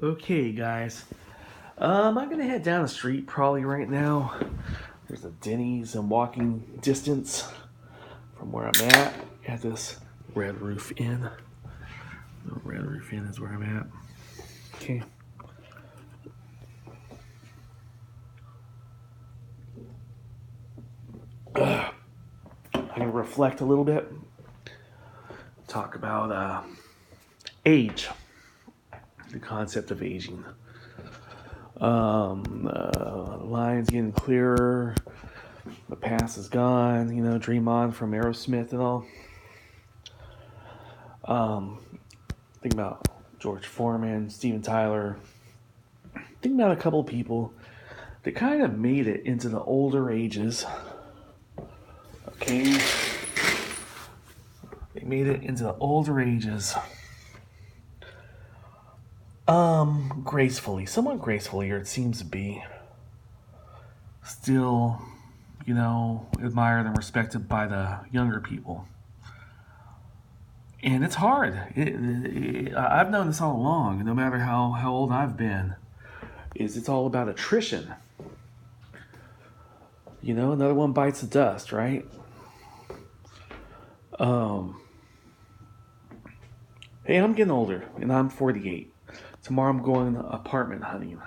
Okay, guys. I'm gonna head down the street probably right now. There's a Denny's in walking distance from where I'm at this Red Roof Inn. The Red Roof Inn is where I'm at. Okay. I'm gonna reflect a little bit. Talk about age, the concept of aging. Lines getting clearer. The past is gone. Dream on from Aerosmith and all. Think about George Foreman, Steven Tyler. Think about a couple of people that kind of made it into the older ages. Okay? They made it into the older ages. Gracefully, somewhat gracefully, or it seems to be. Still, admired and respected by the younger people. And it's hard. I've known this all along, no matter how old I've been, it's all about attrition. Another one bites the dust, right? Hey, I'm getting older, and I'm 48. Tomorrow I'm going apartment hunting.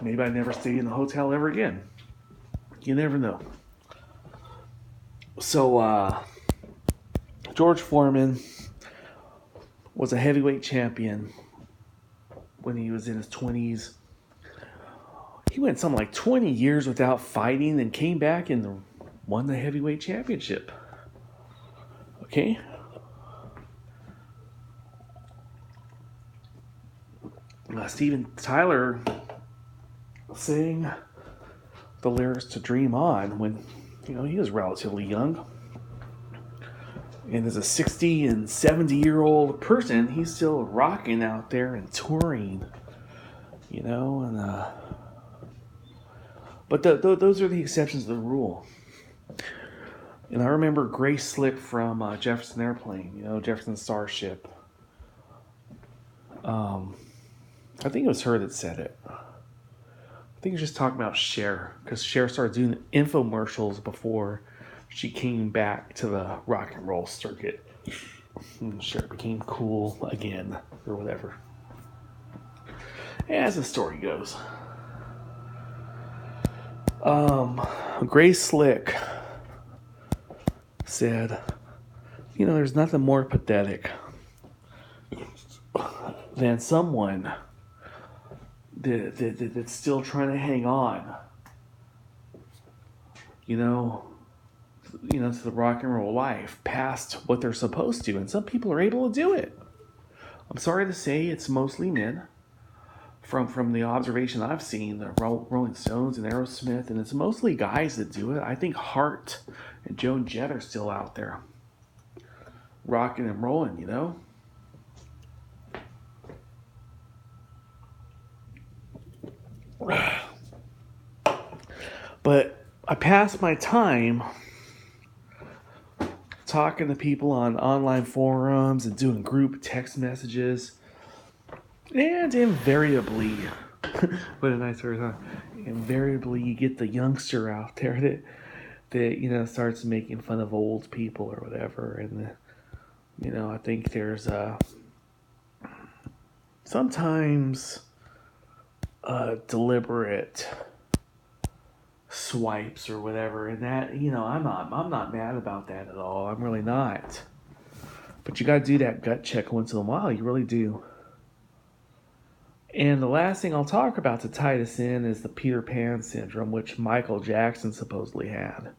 Maybe I never stay in a hotel ever again. You never know. So, George Foreman was a heavyweight champion when he was in his 20s. He went something like 20 years without fighting and came back and won the heavyweight championship. Okay? Steven Tyler sang the lyrics to Dream On when, he was relatively young. And as a 60 and 70-year-old person, he's still rocking out there and touring, but those are the exceptions to the rule. And I remember Grace Slick from Jefferson Airplane, Jefferson Starship. I think it was her that said it. I think it was just talking about Cher, because Cher started doing infomercials before she came back to the rock and roll circuit. And Cher became cool again, or whatever. As the story goes. Grace Slick said, there's nothing more pathetic than someone that's still trying to hang on, to the rock and roll life past what they're supposed to. And some people are able to do it. I'm sorry to say it's mostly men. From the observation I've seen, the Rolling Stones and Aerosmith, and it's mostly guys that do it. I think Hart and Joan Jett are still out there rocking and rolling, But I pass my time talking to people on online forums and doing group text messages. And invariably, what a nice word, huh? Invariably, you get the youngster out there that starts making fun of old people or whatever. And, I think there's sometimes deliberate swipes or whatever. And that, I'm not mad about that at all. I'm really not. But you got to do that gut check once in a while. You really do. And the last thing I'll talk about to tie this in is the Peter Pan syndrome, which Michael Jackson supposedly had.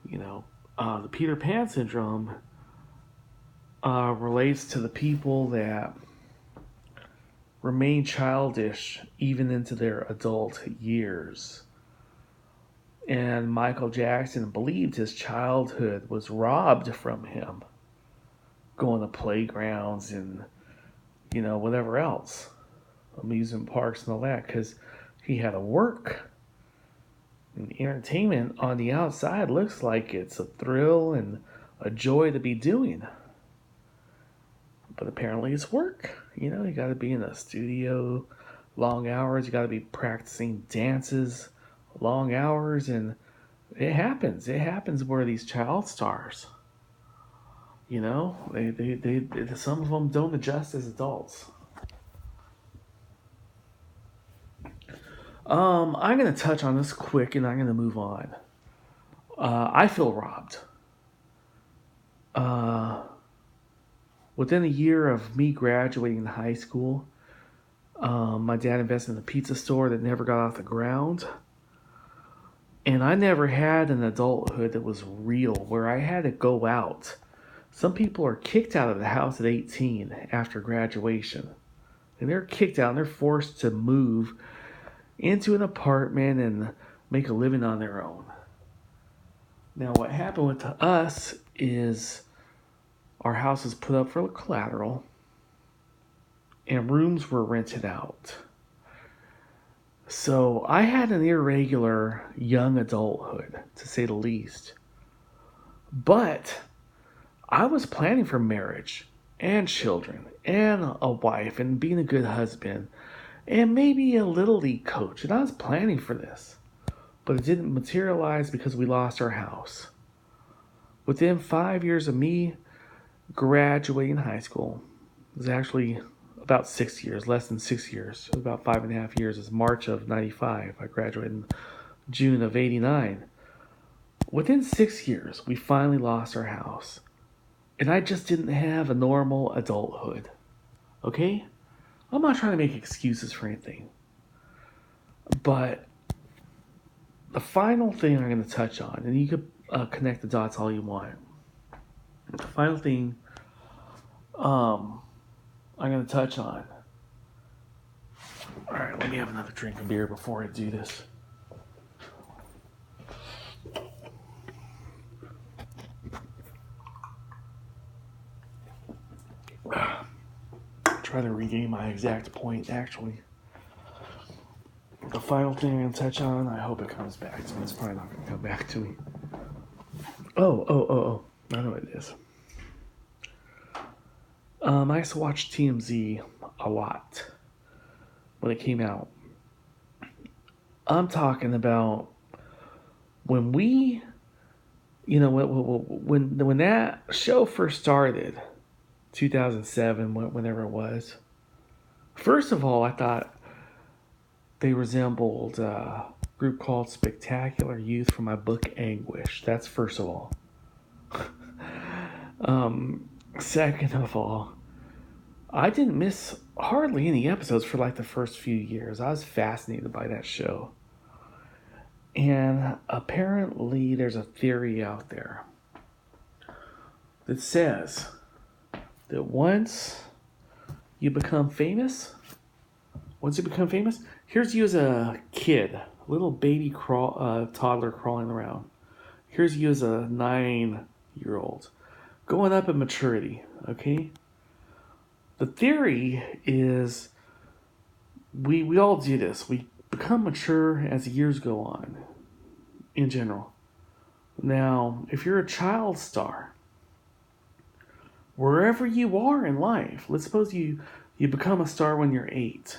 The Peter Pan syndrome relates to the people that remain childish even into their adult years. And Michael Jackson believed his childhood was robbed from him, going to playgrounds and whatever else, amusement parks and all that, because he had to work. And entertainment on the outside looks like it's a thrill and a joy to be doing. But apparently it's work. You know, you got to be in the studio long hours. You got to be practicing dances long hours. And it happens. It happens where these child stars, you know, they some of them don't adjust as adults. I'm going to touch on this quick and I'm going to move on. I feel robbed. Uh, Within a year of me graduating high school, my dad invested in a pizza store that never got off the ground. And I never had an adulthood that was real, where I had to go out. Some people are kicked out of the house at 18 after graduation. And they're kicked out and they're forced to move into an apartment and make a living on their own. Now, what happened with us is our house was put up for collateral and rooms were rented out. So I had an irregular young adulthood, to say the least. But I was planning for marriage and children and a wife and being a good husband and maybe a little league coach. And I was planning for this. But it didn't materialize because we lost our house. Within 5 years of me graduating high school, it was actually about 6 years, less than 6 years, about 5.5 years. It's March of 95. I graduated in June of 89. Within 6 years, we finally lost our house. And I just didn't have a normal adulthood. Okay? I'm not trying to make excuses for anything. But the final thing I'm going to touch on, and you could connect the dots all you want. The final thing I'm going to touch on. All right, let me have another drink of beer before I do this. Try to regain my exact point, actually. The final thing I'm going to touch on, I hope it comes back to me. It's probably not going to come back to me. Oh. I know what it is. I used to watch TMZ a lot when it came out. I'm talking about when we, you know, when that show first started, 2007, whenever it was. First of all, I thought they resembled a group called Spectacular Youth from my book Anguish. That's first of all. Second of all, I didn't miss hardly any episodes for like the first few years. I was fascinated by that show. And apparently there's a theory out there that says that once you become famous, here's you as a kid, a little baby toddler crawling around. Here's you as a 9-year-old, going up in maturity, okay? The theory is we all do this. We become mature as the years go on, in general. Now, if you're a child star, wherever you are in life, let's suppose you become a star when you're 8.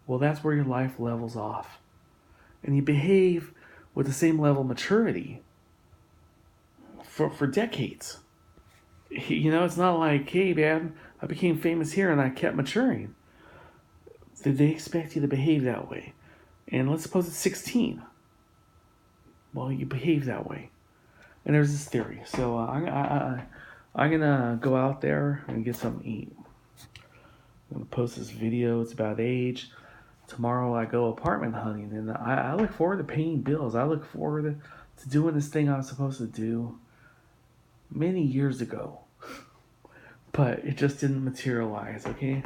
Well, that's where your life levels off. And you behave with the same level of maturity for decades. You know, it's not like, hey, man, I became famous here and I kept maturing. They expect you to behave that way. And let's suppose it's 16. Well, you behave that way. And there's this theory. So I'm going to go out there and get something to eat. I'm going to post this video. It's about age. Tomorrow I go apartment hunting. And I look forward to paying bills. I look forward to doing this thing I was supposed to do many years ago. But it just didn't materialize, okay?